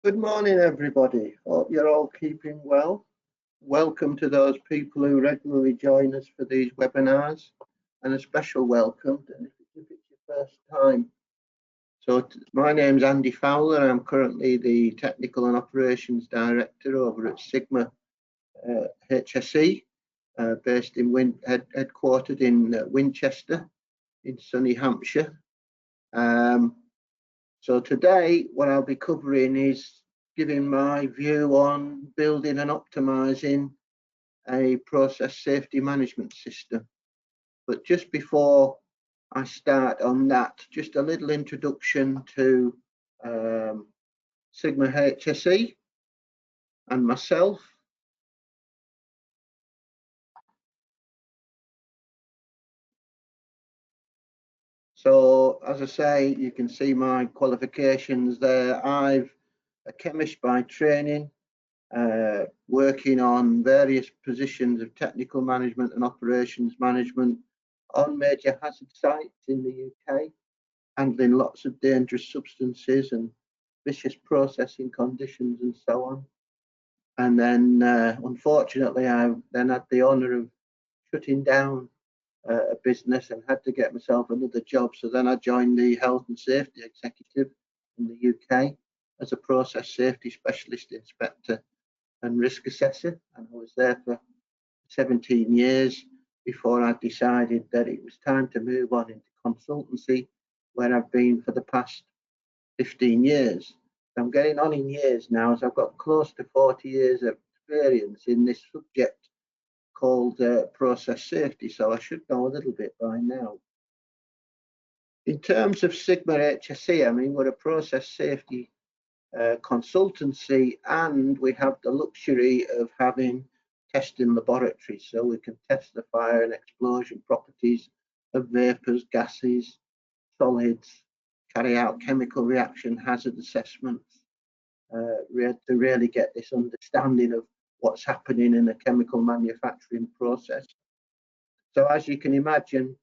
Good morning, everybody. Hope you're all keeping well. Welcome to those people who regularly join us for these webinars, and a special welcome if it's your first time. So my name's Andy Fowler. I'm currently the Technical and Operations Director over at Sigma HSE, based in headquartered in Winchester in sunny Hampshire. So today what I'll be covering is giving my view on building and optimizing a process safety management system. But just before I start on that, just a little introduction to Sigma HSE and myself. So as I say, you can see my qualifications there. I'm a chemist by training, working on various positions of technical management and operations management on major hazard sites in the UK, handling lots of dangerous substances and vicious processing conditions and so on. And then unfortunately I then had the honour of shutting down a business and had to get myself another job. So then I joined the Health and Safety Executive in the UK as a process safety specialist inspector and risk assessor, and I was there for 17 years before I decided that it was time to move on into consultancy, where I've been for the past 15 years. I'm getting on in years now, as I've got close to 40 years of experience in this subject called process safety, so I should know a little bit by now. In terms of Sigma HSE, I mean, we're a process safety consultancy, and we have the luxury of having testing laboratories, so we can test the fire and explosion properties of vapors, gases, solids, carry out chemical reaction hazard assessments to really get this understanding of what's happening in a chemical manufacturing process. So as you can imagine,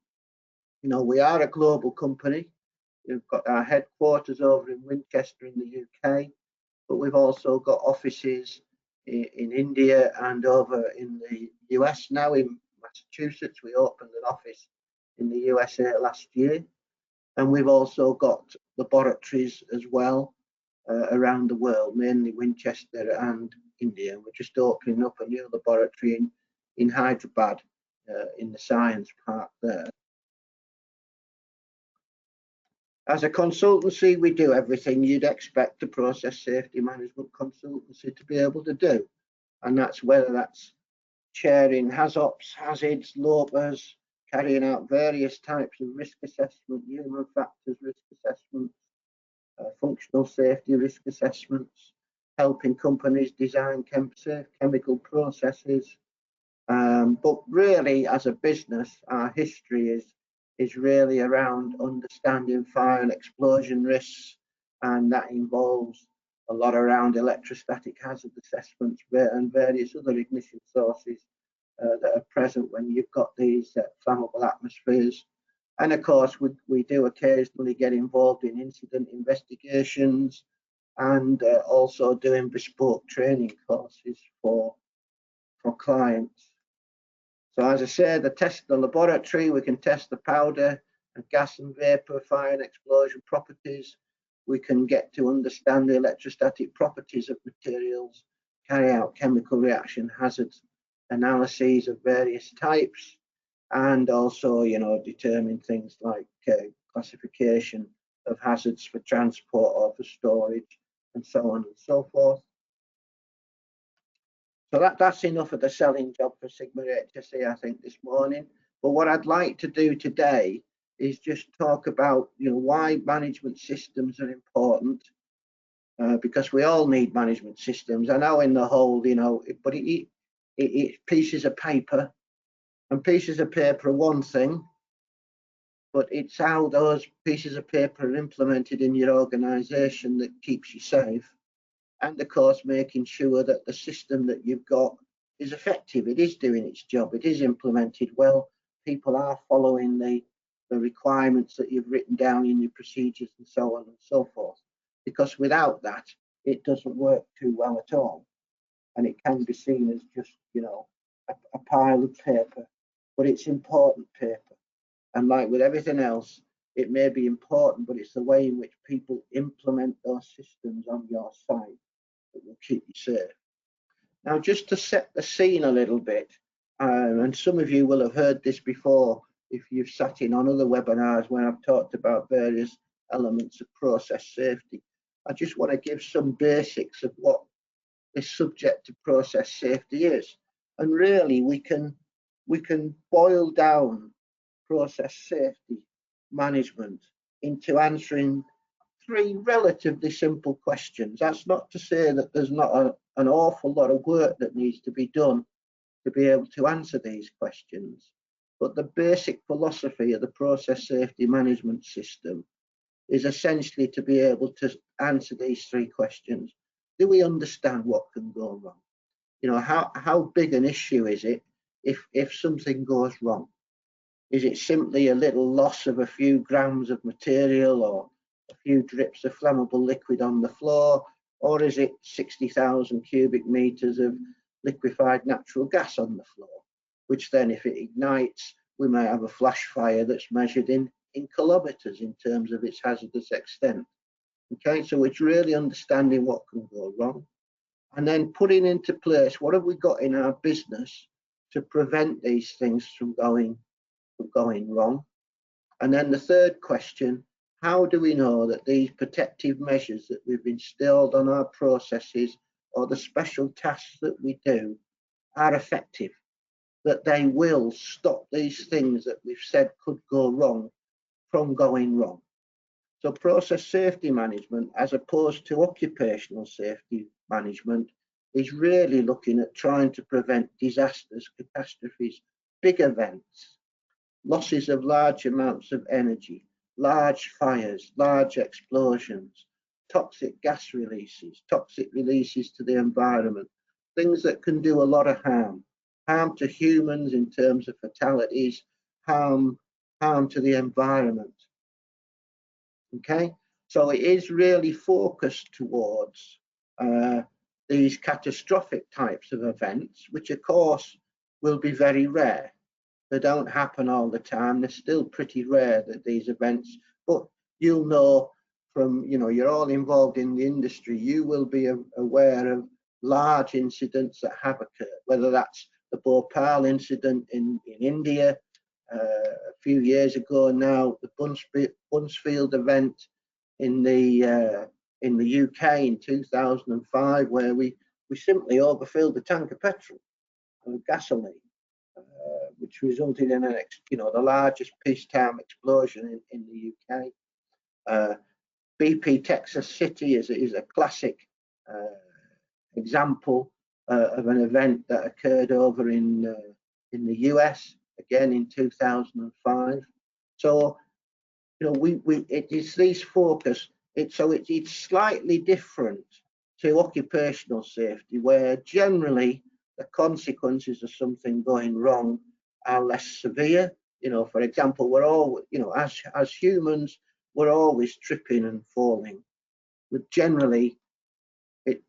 you know, we are a global company. We've got our headquarters over in Winchester in the UK, but we've also got offices in India and over in the US now. In Massachusetts, we opened an office in the USA last year, and we've also got laboratories as well around the world, mainly Winchester and India. We're just opening up a new laboratory in Hyderabad in the science park there. As a consultancy, we do everything you'd expect a process safety management consultancy to be able to do. And that's whether that's chairing HAZOPs, hazards, LOPAs, carrying out various types of risk assessment, human factors risk assessments, functional safety risk assessments, helping companies design safe chemical processes. But really, as a business, our history is really around understanding fire and explosion risks, and that involves a lot around electrostatic hazard assessments and various other ignition sources that are present when you've got these flammable atmospheres. And of course, we do occasionally get involved in incident investigations and also doing bespoke training courses for clients. So as I say, the laboratory, we can test the powder and gas and vapor, fire and explosion properties. We can get to understand the electrostatic properties of materials, carry out chemical reaction hazards analyses of various types, and also, you know, determine things like classification of hazards for transport or for storage, and so on and so forth. So that's enough of the selling job for Sigma HSE, I think, this morning. But what I'd like to do today is just talk about, you know, why management systems are important, because we all need management systems. I know in the whole, you know, but it's pieces of paper, and pieces of paper are one thing, but it's how those pieces of paper are implemented in your organisation that keeps you safe. And of course, making sure that the system that you've got is effective, it is doing its job, it is implemented well, people are following the requirements that you've written down in your procedures and so on and so forth. Because without that, it doesn't work too well at all. And it can be seen as just, you know, a pile of paper, but it's important paper. And like with everything else, it may be important, but it's the way in which people implement those systems on your site that will keep you safe. Now, just to set the scene a little bit, and some of you will have heard this before if you've sat in on other webinars when I've talked about various elements of process safety. I just want to give some basics of what this subject of process safety is. And really, we can boil down process safety management into answering three relatively simple questions. That's not to say that there's not an awful lot of work that needs to be done to be able to answer these questions. But the basic philosophy of the process safety management system is essentially to be able to answer these three questions. Do we understand what can go wrong? You know, how big an issue is it if something goes wrong? Is it simply a little loss of a few grams of material or a few drips of flammable liquid on the floor? Or is it 60,000 cubic meters of liquefied natural gas on the floor, which then if it ignites, we may have a flash fire that's measured in kilometers in terms of its hazardous extent. Okay, so it's really understanding what can go wrong and then putting into place what have we got in our business to prevent these things from going wrong. And then the third question, how do we know that these protective measures that we've installed on our processes or the special tasks that we do are effective, that they will stop these things that we've said could go wrong from going wrong? So process safety management, as opposed to occupational safety management, is really looking at trying to prevent disasters, catastrophes, big events, losses of large amounts of energy, large fires, large explosions, toxic gas releases, toxic releases to the environment, things that can do a lot of harm to humans in terms of fatalities, harm to the environment. Okay, so it is really focused towards these catastrophic types of events, which of course will be very rare. They don't happen all the time. They're still pretty rare, that these events, but you'll know from, you know, you're all involved in the industry, you will be aware of large incidents that have occurred, whether that's the Bhopal incident in India a few years ago now, the Buncefield event in the UK in 2005, where we simply overfilled the tank of petrol or gasoline, which resulted in the largest peacetime explosion in the UK. BP Texas City is a classic example of an event that occurred over in the US, again in 2005. So, you know, it is this focus. It's slightly different to occupational safety, where generally the consequences of something going wrong are less severe. You know, for example, we're all, you know, as humans, we're always tripping and falling, but generally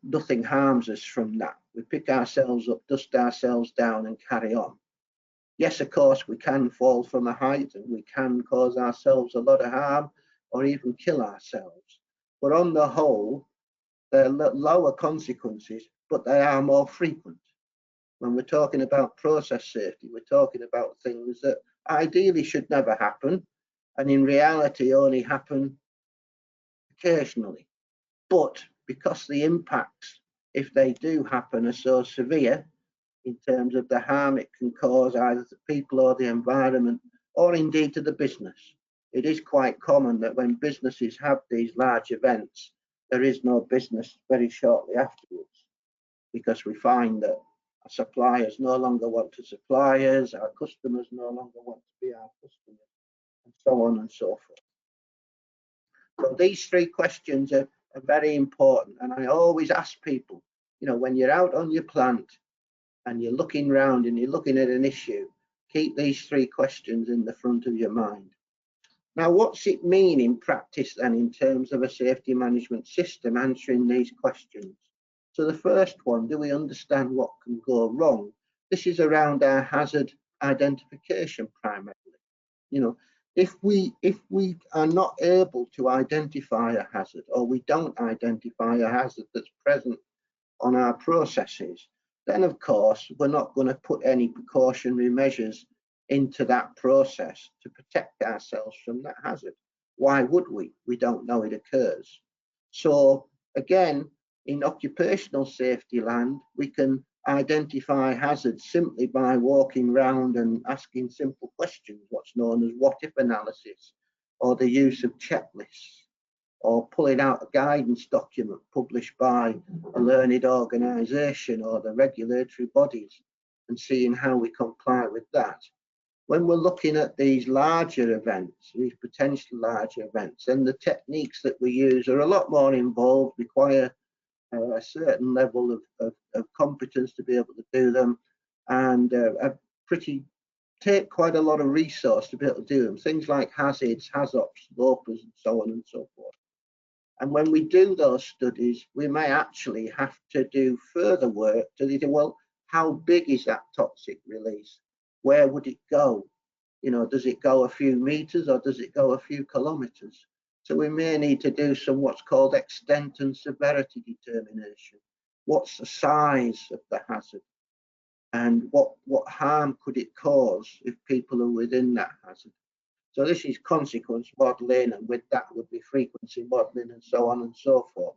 nothing harms us from that. We pick ourselves up, dust ourselves down and carry on. Yes, of course, we can fall from a height and we can cause ourselves a lot of harm or even kill ourselves. But on the whole, they're lower consequences, but they are more frequent. When we're talking about process safety, we're talking about things that ideally should never happen, and in reality only happen occasionally. But because the impacts, if they do happen, are so severe in terms of the harm it can cause either to people or the environment, or indeed to the business, it is quite common that when businesses have these large events, there is no business very shortly afterwards, because we find that our suppliers no longer want to supply us, our customers no longer want to be our customers, and so on and so forth. So these three questions are very important, and I always ask people, you know, when you're out on your plant and you're looking around and you're looking at an issue, keep these three questions in the front of your mind. Now, what's it mean in practice then in terms of a safety management system answering these questions? So the first one, do we understand what can go wrong? This is around our hazard identification primarily. You know, if we are not able to identify a hazard, or we don't identify a hazard that's present on our processes, then of course we're not going to put any precautionary measures into that process to protect ourselves from that hazard. Why would we? We don't know it occurs. So again, in occupational safety land, we can identify hazards simply by walking around and asking simple questions, what's known as what if analysis, or the use of checklists, or pulling out a guidance document published by a learned organisation or the regulatory bodies and seeing how we comply with that. When we're looking at these larger events, these potential larger events, then the techniques that we use are a lot more involved, require a certain level of competence to be able to do them, and take quite a lot of resource to be able to do them. Things like hazards, HAZOPs, LOPAs, and so on and so forth. And when we do those studies, we may actually have to do further work to say, well, how big is that toxic release? Where would it go? You know, does it go a few meters or does it go a few kilometers? So we may need to do some what's called extent and severity determination. What's the size of the hazard? And what harm could it cause if people are within that hazard? So this is consequence modelling, and with that would be frequency modelling and so on and so forth.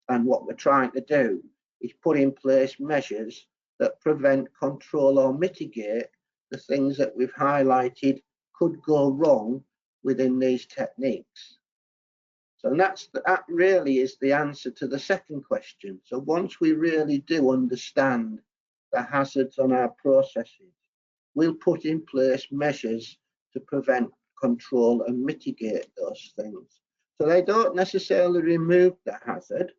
And what we're trying to do is put in place measures that prevent, control or mitigate the things that we've highlighted could go wrong within these techniques. So that really is the answer to the second question. So once we really do understand the hazards on our processes, we'll put in place measures to prevent, control and mitigate those things. So they don't necessarily remove the hazard.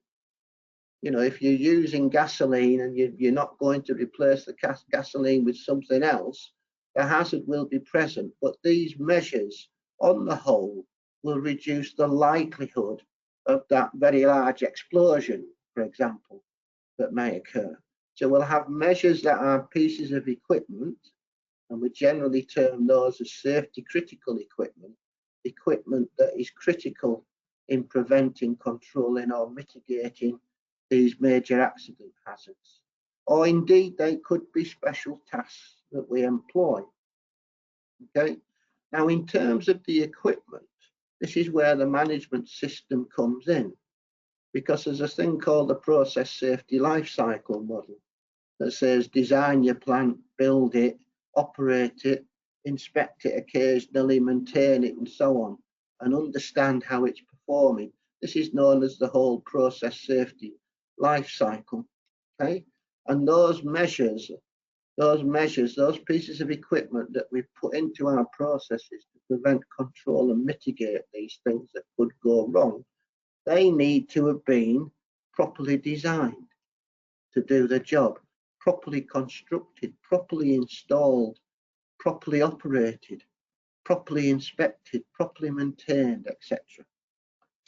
You know, if you're using gasoline and you're not going to replace the gasoline with something else, the hazard will be present. But these measures on the whole will reduce the likelihood of that very large explosion, for example, that may occur. So we'll have measures that are pieces of equipment, and we generally term those as safety critical equipment, equipment that is critical in preventing, controlling or mitigating these major accident hazards. Or indeed they could be special tasks that we employ. Okay. Now in terms of the equipment, this is where the management system comes in, because there's a thing called the process safety life cycle model that says design your plant, build it, operate it, inspect it occasionally, maintain it and so on, and understand how it's performing. This is known as the whole process safety life cycle. Okay, and those measures, those pieces of equipment that we put into our processes to prevent, control and mitigate these things that could go wrong, they need to have been properly designed to do the job, properly constructed, properly installed, properly operated, properly inspected, properly maintained, etc.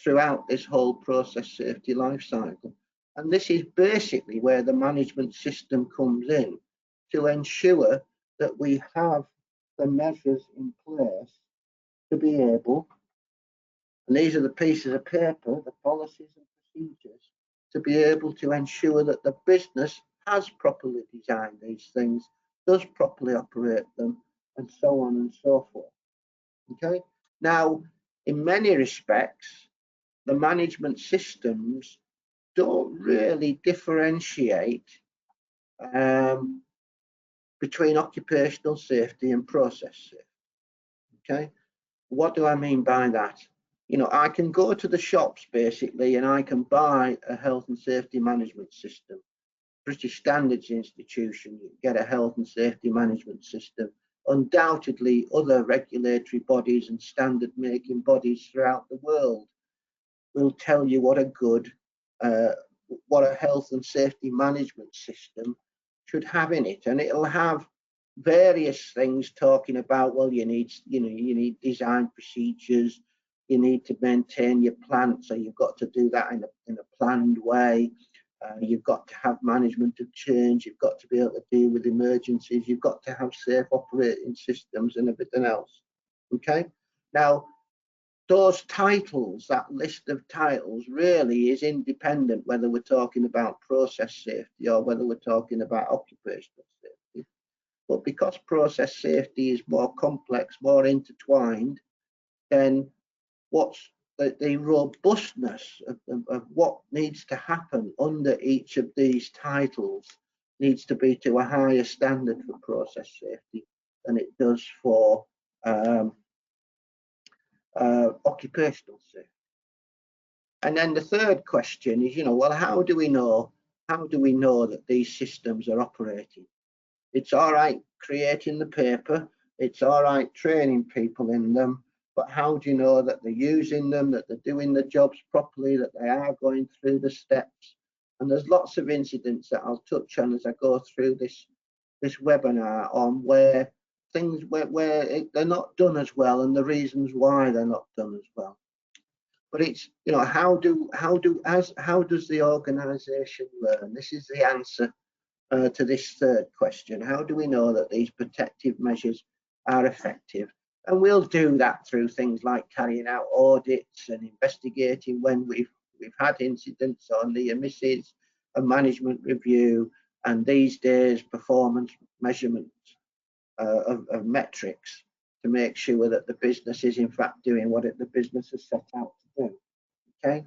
throughout this whole process safety life cycle. And this is basically where the management system comes in, to ensure that we have the measures in place to be able, and these are the pieces of paper, the policies and procedures, to be able to ensure that the business has properly designed these things, does properly operate them, and so on and so forth. Okay. Now, in many respects, the management systems don't really differentiate between occupational safety and process safety. Okay. What do I mean by that? You know, I can go to the shops basically and I can buy a health and safety management system. British Standards Institution, you get a health and safety management system. Undoubtedly, other regulatory bodies and standard making bodies throughout the world will tell you what a health and safety management system should have in it, and it'll have various things talking about, well, you need design procedures, you need to maintain your plant, so you've got to do that in a planned way. You've got to have management of change, you've got to be able to deal with emergencies, you've got to have safe operating systems and everything else. Okay, now those titles, that list of titles, really is independent whether we're talking about process safety or whether we're talking about occupational safety. But because process safety is more complex, more intertwined, then what's the robustness of what needs to happen under each of these titles needs to be to a higher standard for process safety than it does for occupational safety. And then the third question is, well, how do we know that these systems are operating? It's all right creating the paper, it's all right training people in them, but how do you know that they're using them, that they're doing the jobs properly, that they are going through the steps? And there's lots of incidents that I'll touch on as I go through this webinar on where things where they're not done as well and the reasons why they're not done as well. But it's, how does the organization learn? This is the answer to this third question. How do we know that these protective measures are effective? And we'll do that through things like carrying out audits and investigating when we've had incidents or near misses, a management review, and these days performance measurements of metrics to make sure that the business is in fact doing what the business has set out to do. Okay.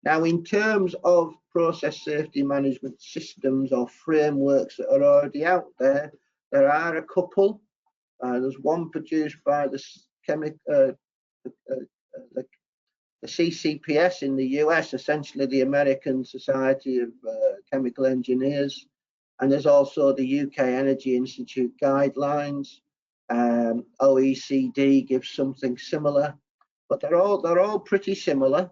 Now, in terms of process safety management systems or frameworks that are already out there, there are a couple. There's one produced by the CCPS in the US, essentially the American Society of Chemical Engineers, and there's also the UK Energy Institute guidelines. OECD gives something similar, but they're all pretty similar.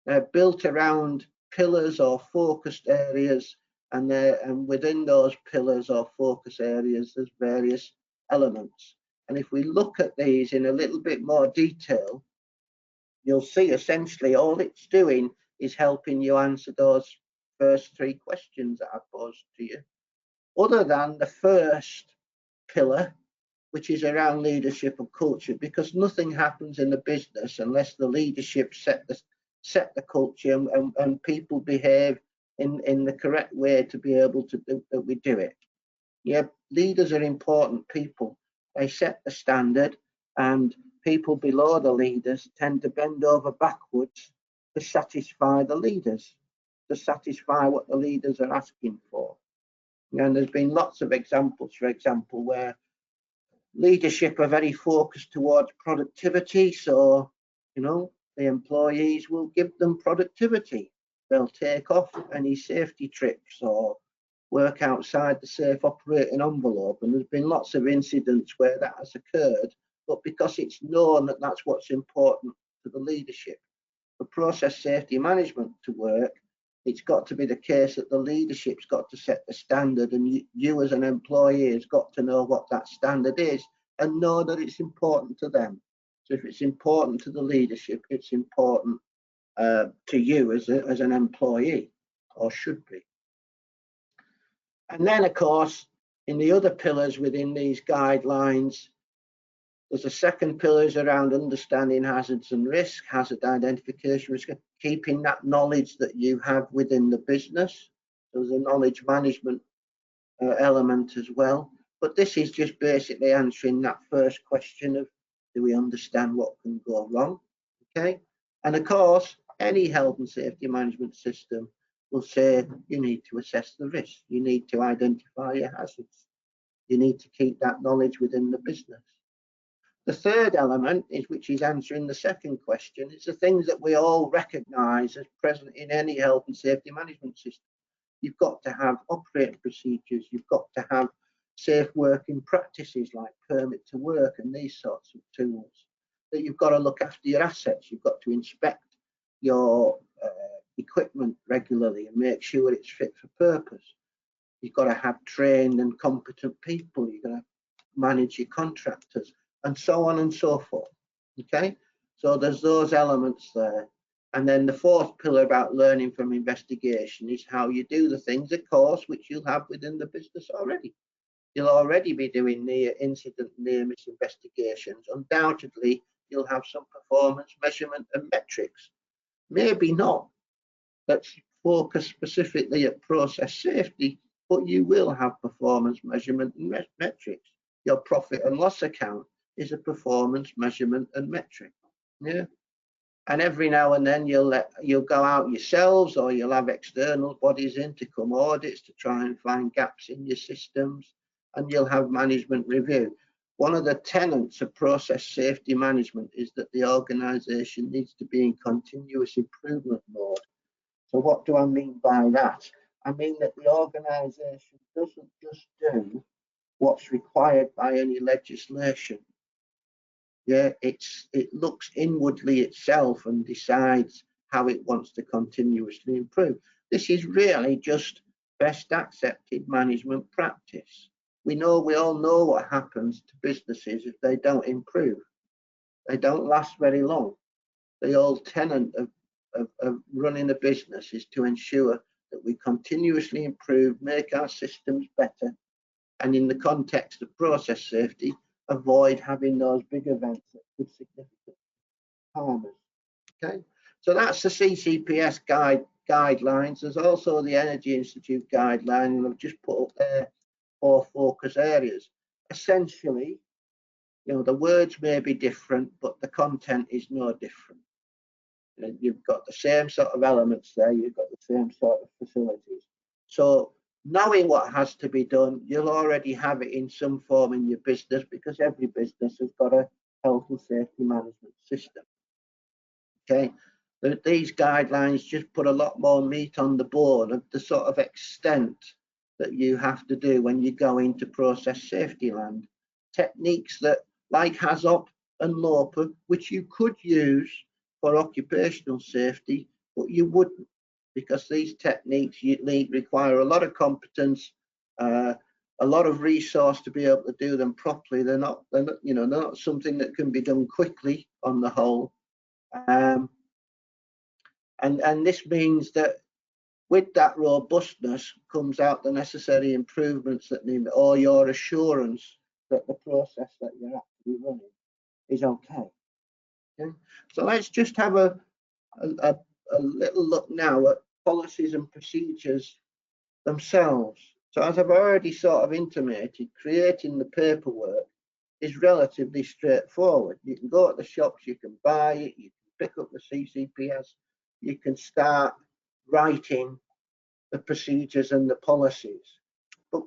They're built around pillars or focused areas, and within those pillars or focus areas, there's various elements. And if we look at these in a little bit more detail, you'll see essentially all it's doing is helping you answer those first three questions that I posed to you, other than the first pillar, which is around leadership and culture, because nothing happens in the business unless the leadership set the culture and people behave in the correct way to be able to do it. Yeah, leaders are important people. They set the standard, and people below the leaders tend to bend over backwards to satisfy the leaders, to satisfy what the leaders are asking for. And there's been lots of examples, for example, where leadership are very focused towards productivity. So, the employees will give them productivity. They'll take off any safety trips or work outside the safe operating envelope. And there's been lots of incidents where that has occurred, but because it's known that that's what's important to the leadership. For process safety management to work, it's got to be the case that the leadership's got to set the standard, and you as an employee has got to know what that standard is and know that it's important to them. So if it's important to the leadership, it's important to you as an employee, or should be. And then, of course, in the other pillars within these guidelines, there's a second pillar is around understanding hazards and risk, hazard identification, risk, keeping that knowledge that you have within the business. There's a knowledge management element as well. But this is just basically answering that first question of, do we understand what can go wrong? Okay. And of course, any health and safety management system will say you need to assess the risk. You need to identify your hazards. You need to keep that knowledge within the business. The third element, which is answering the second question, is the things that we all recognise as present in any health and safety management system. You've got to have operating procedures. You've got to have safe working practices like permit to work and these sorts of tools. That you've got to look after your assets. You've got to inspect your equipment regularly and make sure it's fit for purpose. You've got to have trained and competent people. You've got to manage your contractors, and so on and so forth. Okay, so there's those elements there. And then the fourth pillar about learning from investigation is how you do the things, of course, which you'll have within the business already. You'll already be doing near incident, near miss investigations. Undoubtedly, you'll have some performance measurement and metrics. Maybe not that's focused specifically at process safety, but you will have performance measurement and metrics. Your profit and loss account is a performance measurement and metric. Yeah. And every now and then you'll go out yourselves, or you'll have external bodies in to come audits to try and find gaps in your systems, and you'll have management review. One of the tenets of process safety management is that the organisation needs to be in continuous improvement mode. So what do I mean by that? I mean that the organisation doesn't just do what's required by any legislation. Yeah, it looks inwardly itself and decides how it wants to continuously improve. This is really just best accepted management practice. We all know what happens to businesses if they don't improve. They don't last very long. The old tenet of running a business is to ensure that we continuously improve, make our systems better, and in the context of process safety, avoid having those big events that could significantly harm us. Okay, so that's the CCPS guidelines. There's also the Energy Institute guideline, and I've just put up there 4 focus areas. Essentially, the words may be different, but the content is no different. You've got the same sort of elements there, you've got the same sort of facilities. So knowing what has to be done, you'll already have it in some form in your business, because every business has got a health and safety management system. Okay, these guidelines just put a lot more meat on the bone of the sort of extent that you have to do when you go into process safety land. Techniques that, like HAZOP and LOPA, which you could use for occupational safety, but you wouldn't, because these techniques require a lot of competence, a lot of resource to be able to do them properly. They're not something that can be done quickly on the whole. And this means that with that robustness comes out the necessary improvements that need, or your assurance that the process that you're actually running is okay. Okay? So let's just have a little look now at policies and procedures themselves. So as I've already sort of intimated, creating the paperwork is relatively straightforward. You can go to the shops, you can buy it, you can pick up the CCPS, you can start writing the procedures and the policies. But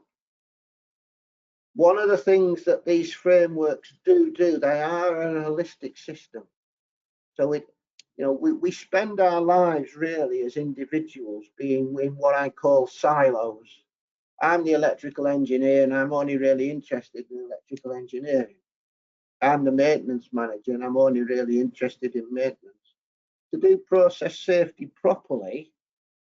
one of the things that these frameworks do, they are a holistic system. So we spend our lives really as individuals being in what I call silos. I'm the electrical engineer and I'm only really interested in electrical engineering. I'm the maintenance manager and I'm only really interested in maintenance. To do process safety properly,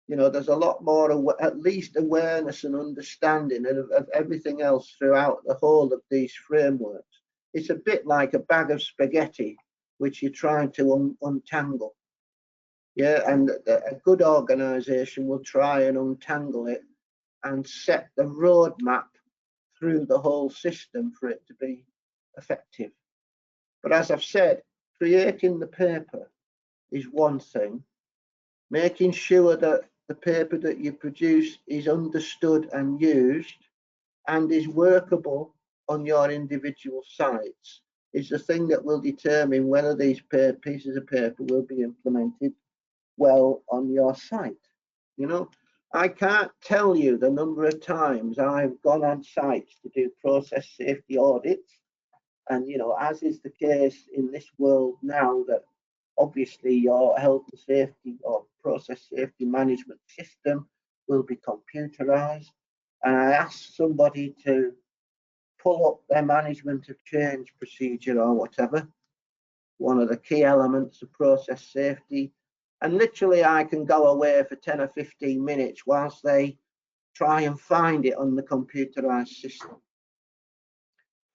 there's a lot more, at least awareness and understanding of everything else throughout the whole of these frameworks. It's a bit like a bag of spaghetti, which you're trying to untangle. Yeah, and a good organisation will try and untangle it and set the roadmap through the whole system for it to be effective. But as I've said, creating the paper is one thing. Making sure that the paper that you produce is understood and used and is workable on your individual sites is the thing that will determine whether these pieces of paper will be implemented well on your site. I can't tell you the number of times I've gone on sites to do process safety audits, and as is the case in this world now, that obviously your health and safety or process safety management system will be computerized, and I ask somebody to pull up their management of change procedure or whatever, one of the key elements of process safety, and literally I can go away for 10 or 15 minutes whilst they try and find it on the computerized system.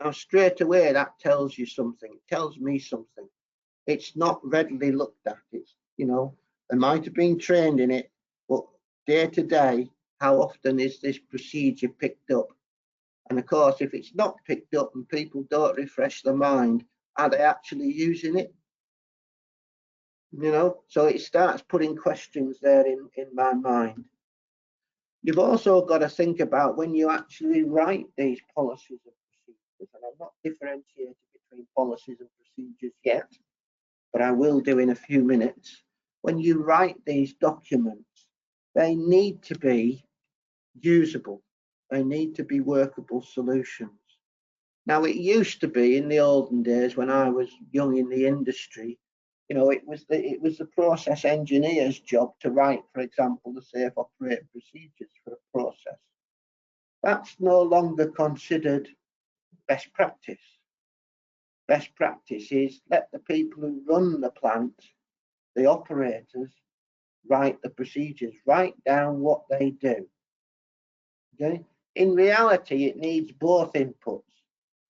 Now, straight away, that tells you something. It tells me something. It's not readily looked at. It's, you know, I might have been trained in it, but day to day, how often is this procedure picked up? And of course, if it's not picked up and people don't refresh their mind, are they actually using it? You know, so it starts putting questions there in my mind. You've also got to think about when you actually write these policies and procedures, and I'm not differentiating between policies and procedures yet, but I will do in a few minutes. When you write these documents, they need to be usable. They need to be workable solutions. Now, it used to be in the olden days when I was young in the industry, you know, it was the process engineer's job to write, for example, the safe operating procedures for a process. That's no longer considered best practice. Best practice is let the people who run the plant, the operators, write the procedures, write down what they do. Okay? In reality, it needs both inputs.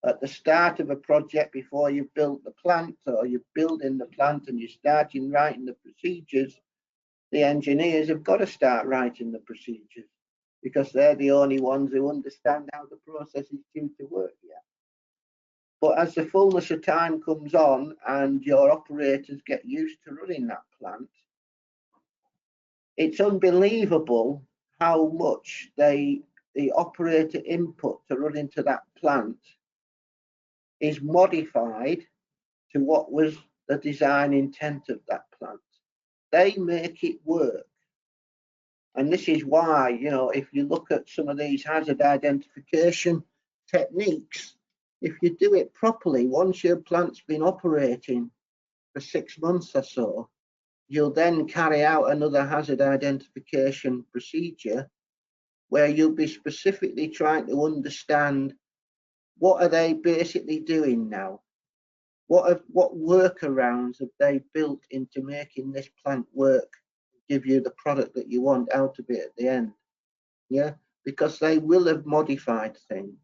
At the start of a project, before you've built the plant or you're building the plant and you're starting writing the procedures, the engineers have got to start writing the procedures because they're the only ones who understand how the process is due to work yet. But as the fullness of time comes on and your operators get used to running that plant, it's unbelievable how much the operator input to run into that plant is modified to what was the design intent of that plant. They make it work. And this is why, you know, if you look at some of these hazard identification techniques, if you do it properly, once your plant's been operating for 6 months or so, you'll then carry out another hazard identification procedure where you'll be specifically trying to understand what are they basically doing now? What workarounds have they built into making this plant work, give you the product that you want out of it at the end? Yeah, because they will have modified things.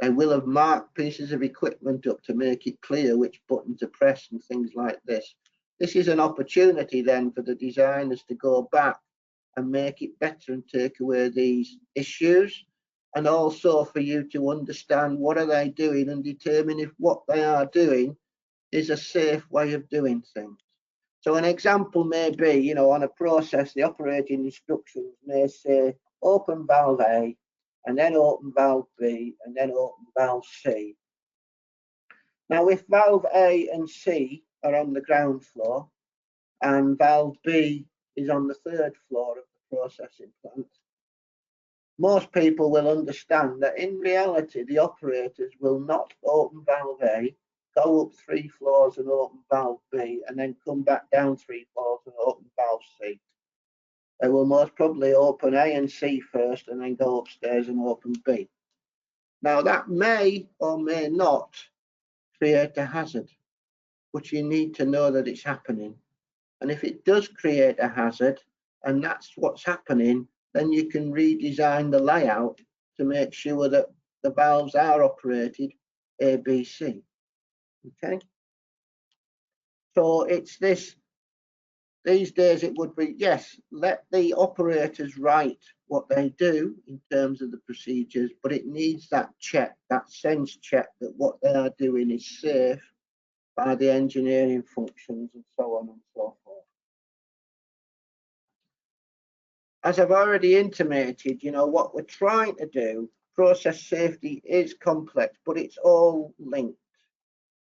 They will have marked pieces of equipment up to make it clear which button to press and things like this. This is an opportunity then for the designers to go back and make it better and take away these issues, and also for you to understand what are they doing and determine if what they are doing is a safe way of doing things. So an example may be, you know, on a process, the operating instructions may say open valve A, and then open valve B, and then open valve C. Now, if valve A and C are on the ground floor, and valve B is on the 3rd floor of the processing plant, most people will understand that in reality, the operators will not open valve A, go up 3 floors and open valve B, and then come back down 3 floors and open valve C. They will most probably open A and C first and then go upstairs and open B. Now, that may or may not create a hazard, but you need to know that it's happening. And if it does create a hazard, and that's what's happening, then you can redesign the layout to make sure that the valves are operated A, B, C. Okay? So it's this, these days it would be, yes, let the operators write what they do in terms of the procedures, but it needs that check, that sense check that what they are doing is safe by the engineering functions and so on and so forth. As I've already intimated, you know, what we're trying to do, process safety is complex, but it's all linked.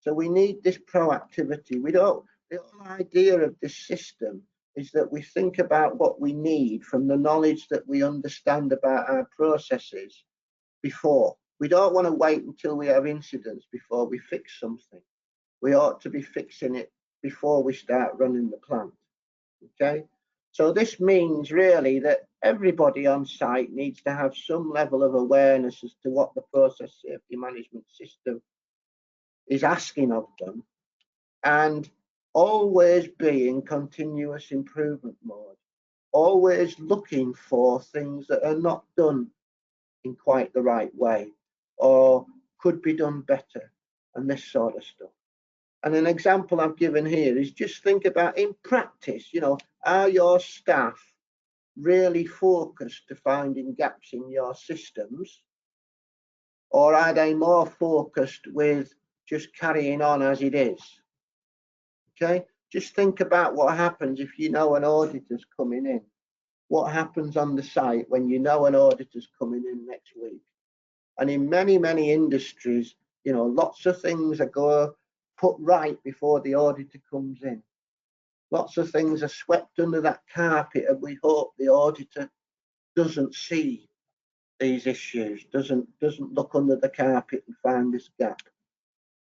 So we need this proactivity. The whole idea of this system is that we think about what we need from the knowledge that we understand about our processes before. We don't want to wait until we have incidents before we fix something. We ought to be fixing it before we start running the plant. Okay? So this means really that everybody on site needs to have some level of awareness as to what the process safety management system is asking of them, and always be in continuous improvement mode, always looking for things that are not done in quite the right way, or could be done better, and this sort of stuff. And an example I've given here is just think about in practice, are your staff really focused to finding gaps in your systems, or are they more focused with just carrying on as it is? Okay, just think about what happens if you know an auditor's coming in. What happens on the site when you know an auditor's coming in next week? And in many, many industries, lots of things are put right before the auditor comes in. Lots of things are swept under that carpet, and we hope the auditor doesn't see these issues, doesn't look under the carpet and find this gap.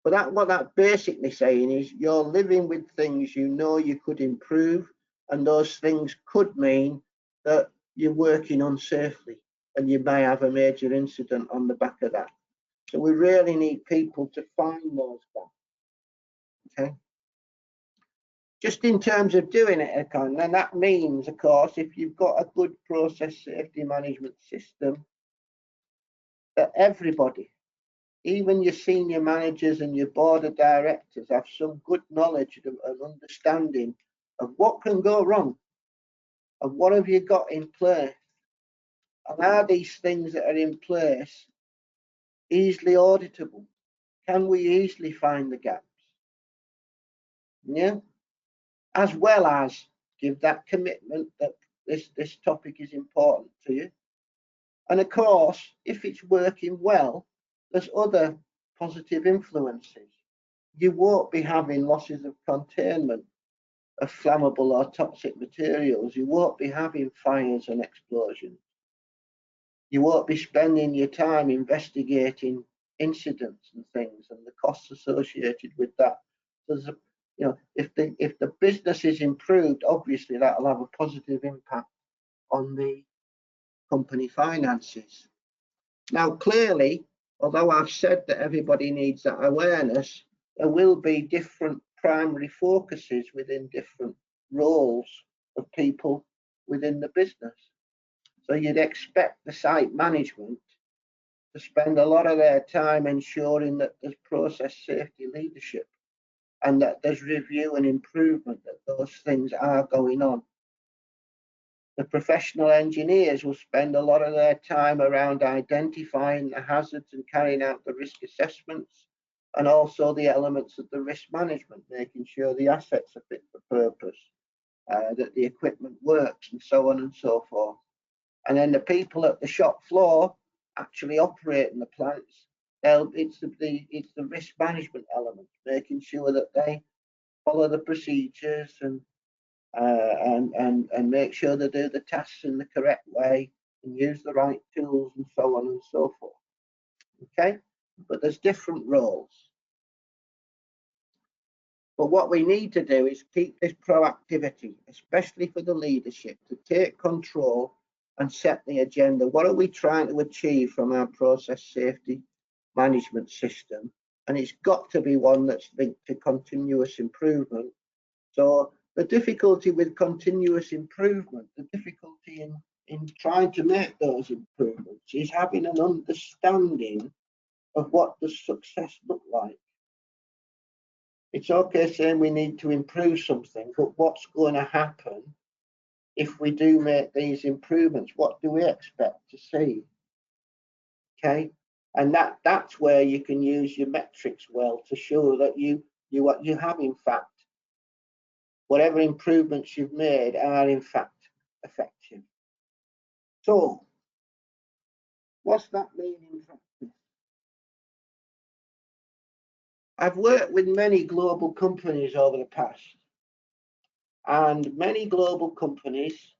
But what that's basically saying is you're living with things you could improve, and those things could mean that you're working unsafely and you may have a major incident on the back of that. So we really need people to find those gaps. Okay. Just in terms of doing it, and that means, of course, if you've got a good process safety management system, that everybody, even your senior managers and your board of directors, have some good knowledge and understanding of what can go wrong and what have you got in place, and are these things that are in place easily auditable? Can we easily find the gaps? Yeah, as well as give that commitment that this topic is important to you. And of course, if it's working well, there's other positive influences. You won't be having losses of containment of flammable or toxic materials. You won't be having fires and explosions. You won't be spending your time investigating incidents and things and the costs associated with that. There's if the business is improved, obviously that'll have a positive impact on the company finances. Now, clearly, although I've said that everybody needs that awareness, there will be different primary focuses within different roles of people within the business. So you'd expect the site management to spend a lot of their time ensuring that there's process safety leadership and that there's review and improvement, that those things are going on. The professional engineers will spend a lot of their time around identifying the hazards and carrying out the risk assessments, and also the elements of the risk management, making sure the assets are fit for purpose, that the equipment works, and so on and so forth. And then the people at the shop floor actually operating the plants, it's the risk management element, making sure that they follow the procedures and make sure they do the tasks in the correct way and use the right tools and so on and so forth. Okay, but there's different roles. But what we need to do is keep this proactivity, especially for the leadership, to take control and set the agenda. What are we trying to achieve from our process safety management system? And it's got to be one that's linked to continuous improvement. So the difficulty with continuous improvement, the difficulty in trying to make those improvements is having an understanding of what does success look like. It's okay saying we need to improve something, but what's going to happen if we do make these improvements? What do we expect to see? Okay, and that's where you can use your metrics well to show that you have in fact whatever improvements you've made are in fact effective. So, what's that mean in practice? I've worked with many global companies over the past, and many global companies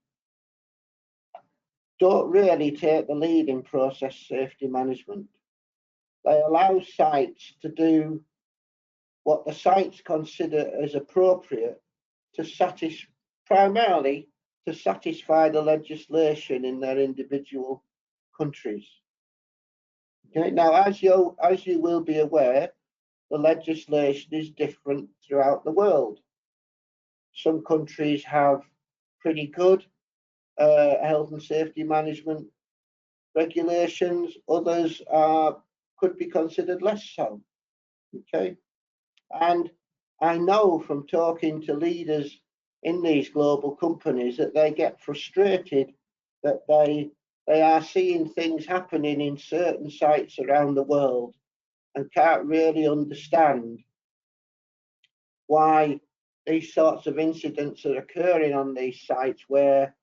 don't really take the lead in process safety management. They allow sites to do what the sites consider as appropriate to primarily to satisfy the legislation in their individual countries. Okay, now as you will be aware, the legislation is different throughout the world. Some countries have pretty good health and safety management regulations. Others are could be considered less so. Okay, and I know from talking to leaders in these global companies that they get frustrated that they are seeing things happening in certain sites around the world and can't really understand why these sorts of incidents are occurring on these sites where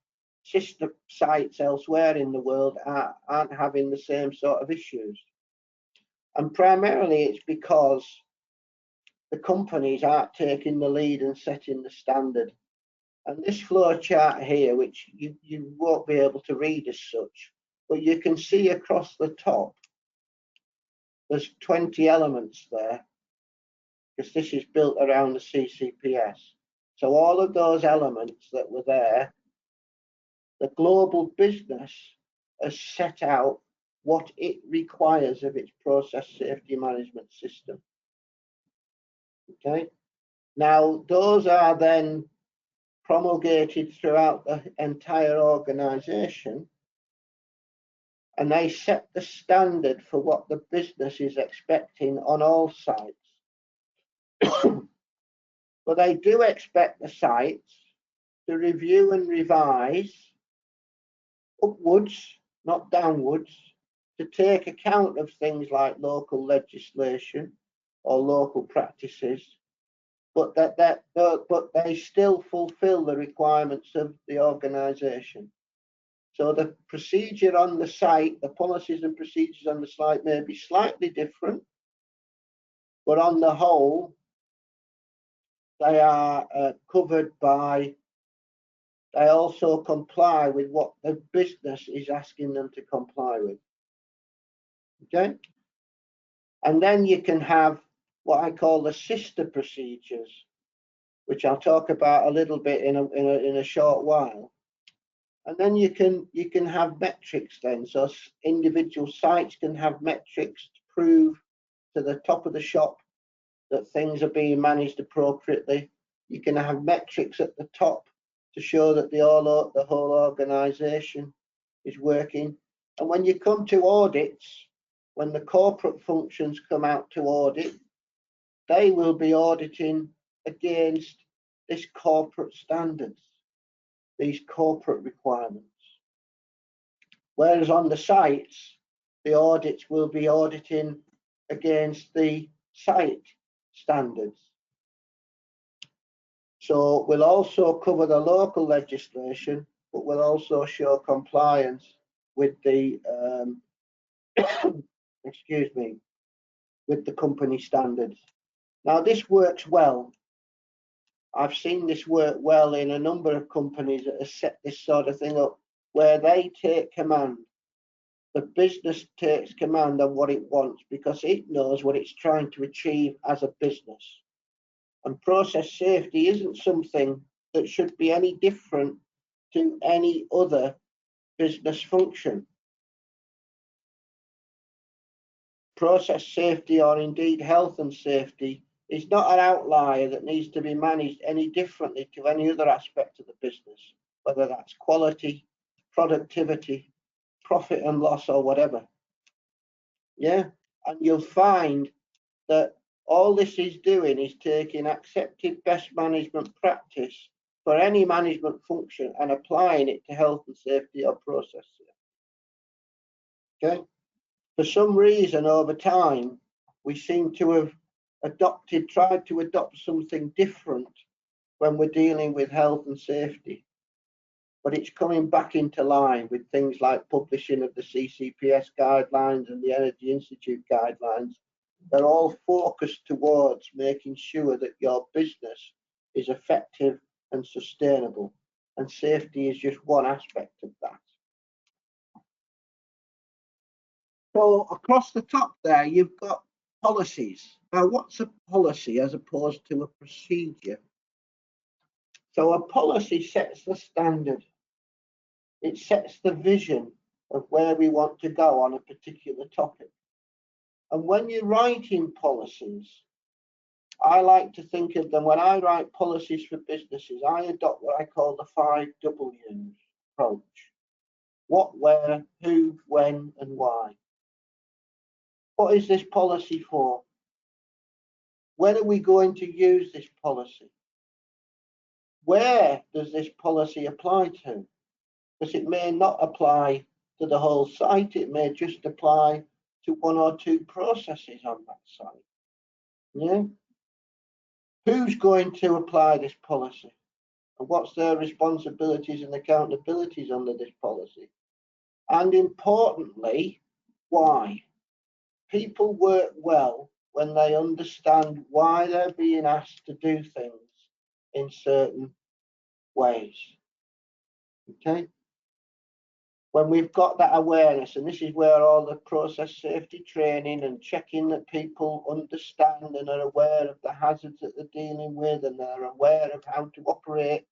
sister sites elsewhere in the world aren't having the same sort of issues. And primarily it's because the companies aren't taking the lead and setting the standard. And this flow chart here, which you won't be able to read as such, but you can see across the top, there's 20 elements there, because this is built around the CCPS. So all of those elements that were there, the global business has set out what it requires of its process safety management system. Okay, now those are then promulgated throughout the entire organization, and they set the standard for what the business is expecting on all sites. But they do expect the sites to review and revise upwards, not downwards, to take account of things like local legislation or local practices, but but they still fulfill the requirements of the organisation. So the procedure on the site, the policies and procedures on the site may be slightly different, but on the whole, they are covered by, they also comply with what the business is asking them to comply with. Okay? And then you can have what I call the sister procedures, which I'll talk about a little bit in a short while. And then you can have metrics then. So individual sites can have metrics to prove to the top of the shop that things are being managed appropriately. You can have metrics at the top to show that the whole organisation is working. And when you come to audits, when the corporate functions come out to audit, they will be auditing against this corporate standards, these corporate requirements. Whereas on the sites, the audits will be auditing against the site standards. So we'll also cover the local legislation, but we'll also show compliance with the excuse me, with the company standards. Now this works well. I've seen this work well in a number of companies that have set this sort of thing up, where they take command. The business takes command on what it wants because it knows what it's trying to achieve as a business. And process safety isn't something that should be any different to any other business function. Process safety, or indeed health and safety, is not an outlier that needs to be managed any differently to any other aspect of the business, whether that's quality, productivity, profit and loss, or whatever. Yeah, and you'll find that all this is doing is taking accepted best management practice for any management function and applying it to health and safety or process safety. Okay. For some reason over time, we seem to have tried to adopt something different when we're dealing with health and safety. But it's coming back into line with things like publishing of the CCPS guidelines and the Energy Institute guidelines. They're all focused towards making sure that your business is effective and sustainable. And safety is just one aspect of that. So across the top there, you've got policies. Now, what's a policy as opposed to a procedure? So a policy sets the standard. It sets the vision of where we want to go on a particular topic. And when you're writing policies, I like to think of them, when I write policies for businesses, I adopt what I call the 5 W's approach. What, where, who, when, and why. What is this policy for? When are we going to use this policy? Where does this policy apply to? Because it may not apply to the whole site, it may just apply to one or two processes on that site. Yeah? Who's going to apply this policy? And what's their responsibilities and accountabilities under this policy? And importantly, why? People work well when they understand why they're being asked to do things in certain ways. Okay? When we've got that awareness, and this is where all the process safety training and checking that people understand and are aware of the hazards that they're dealing with, and they're aware of how to operate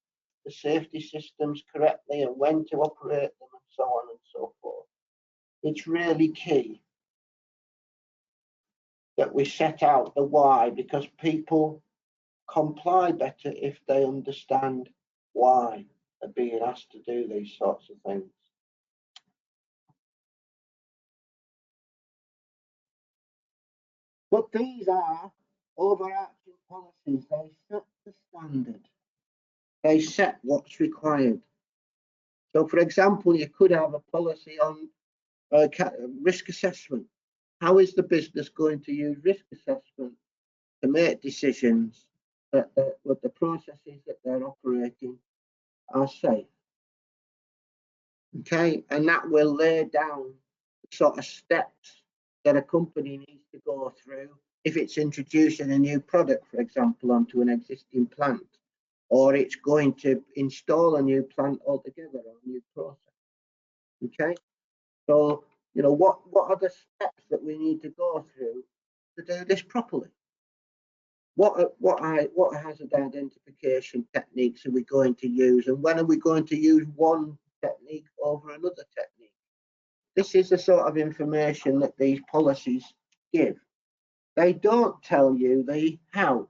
the safety systems correctly and when to operate them and so on and so forth. It's really key that we set out the why, because people comply better if they understand why they're being asked to do these sorts of things. But these are overarching policies. They set the standard. They set what's required. So, for example, you could have a policy on risk assessment. How is the business going to use risk assessment to make decisions that the processes that they're operating are safe? Okay, and that will lay down the sort of steps that a company needs to go through if it's introducing a new product, for example, onto an existing plant, or it's going to install a new plant altogether or a new process. Okay, so you know what are the steps that we need to go through to do this properly? What hazard identification techniques are we going to use, and when are we going to use one technique over another technique? This is the sort of information that these policies give. They don't tell you the how.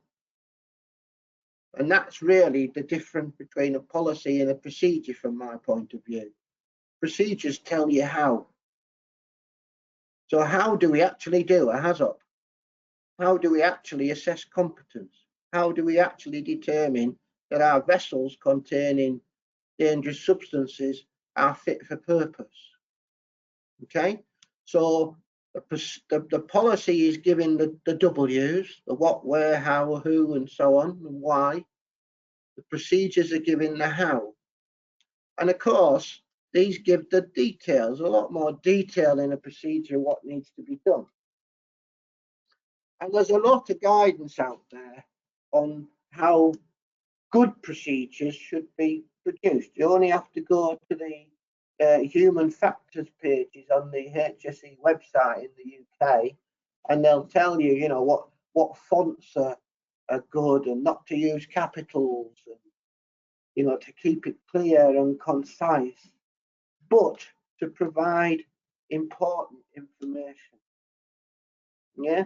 And that's really the difference between a policy and a procedure from my point of view. Procedures tell you how. So how do we actually do a HAZOP? How do we actually assess competence? How do we actually determine that our vessels containing dangerous substances are fit for purpose? Okay, so the policy is giving the W's, the what, where, how, who, and so on, and why. The procedures are giving the how. And of course, these give the details, a lot more detail in a procedure what needs to be done. And there's a lot of guidance out there on how good procedures should be produced. You only have to go to the human factors pages on the HSE website in the UK, and they'll tell you, you know, what fonts are good, and not to use capitals, and you know, to keep it clear and concise, but to provide important information. Yeah,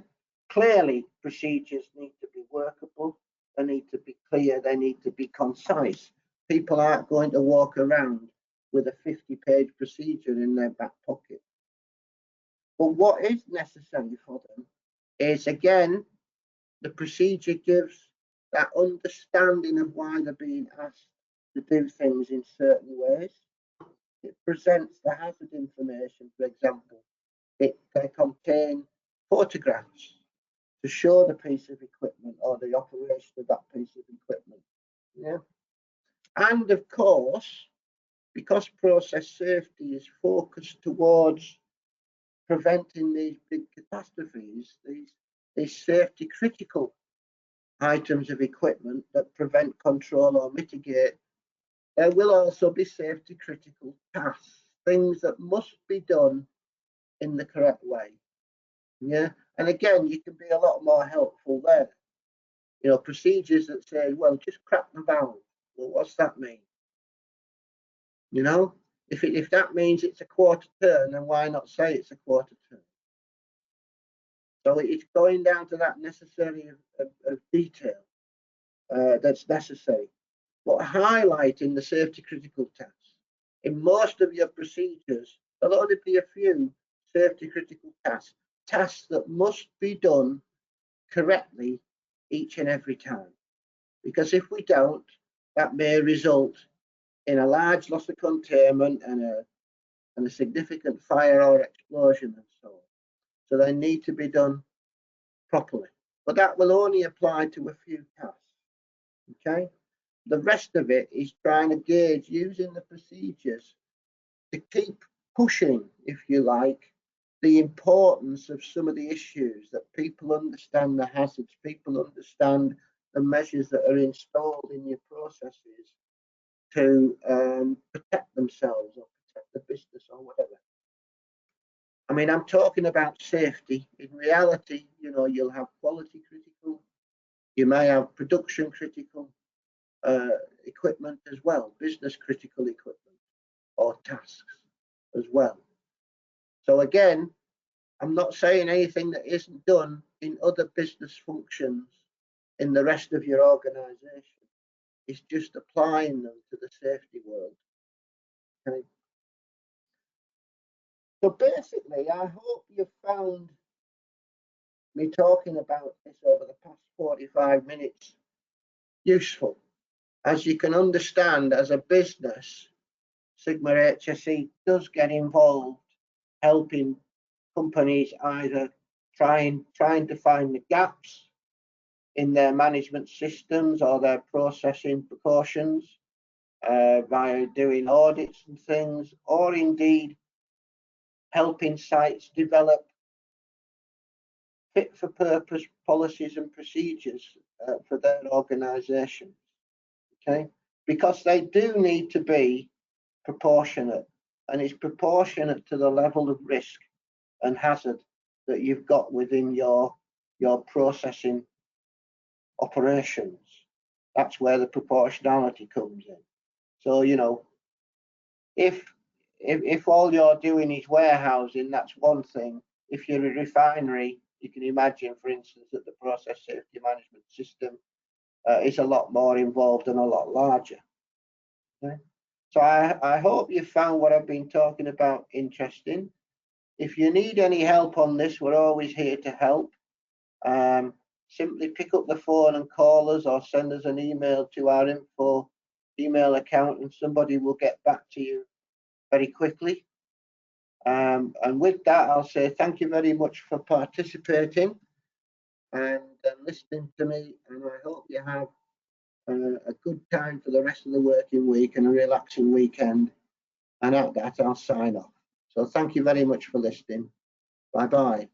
clearly procedures need to be workable, they need to be clear, they need to be concise. People aren't going to walk around with a 50-page procedure in their back pocket. But what is necessary for them is, again, the procedure gives that understanding of why they're being asked to do things in certain ways. It presents the hazard information, for example. They contain photographs to show the piece of equipment or the operation of that piece of equipment. Yeah. And of course, because process safety is focused towards preventing these big catastrophes, these safety critical items of equipment that prevent, control, or mitigate, there will also be safety critical tasks, things that must be done in the correct way. Yeah, and again, you can be a lot more helpful there. You know, procedures that say, well, just crack the valve. Well, what's that mean? You know, if that means it's a quarter turn, then why not say it's a quarter turn? So it's going down to that necessary of detail that's necessary. But highlighting the safety critical tasks. In most of your procedures, there'll only be a few safety critical tasks. tasks that must be done correctly each and every time. Because if we don't, that may result in a large loss of containment and a significant fire or explosion and so on. So they need to be done properly. But that will only apply to a few tasks. Okay? The rest of it is trying to gauge using the procedures to keep pushing, if you like, the importance of some of the issues, that people understand the hazards, people understand the measures that are installed in your processes to protect themselves or protect the business or whatever. I mean, I'm talking about safety. In reality, you know, you'll have quality critical, you may have production critical equipment as well, business critical equipment or tasks as well. So again, I'm not saying anything that isn't done in other business functions in the rest of your organization. It's just applying them to the safety world. Okay. So basically, I hope you've found me talking about this over the past 45 minutes useful. As you can understand, as a business, Sigma HSE does get involved helping companies either trying to find the gaps in their management systems or their processing precautions by doing audits and things, or indeed helping sites develop fit for purpose policies and procedures for their organizations. Okay, because they do need to be proportionate, and it's proportionate to the level of risk and hazard that you've got within your processing operations. That's where the proportionality comes in. So, you know, if all you're doing is warehousing, that's one thing. If you're a refinery, you can imagine, for instance, that the process safety management system is a lot more involved and a lot larger. Okay? So I hope you found what I've been talking about interesting. If you need any help on this, we're always here to help. Simply pick up the phone and call us, or send us an email to our info email account, and somebody will get back to you very quickly. And with that, I'll say thank you very much for participating and listening to me, and I hope you have a good time for the rest of the working week and a relaxing weekend. And at that, I'll sign off. So thank you very much for listening. Bye-bye.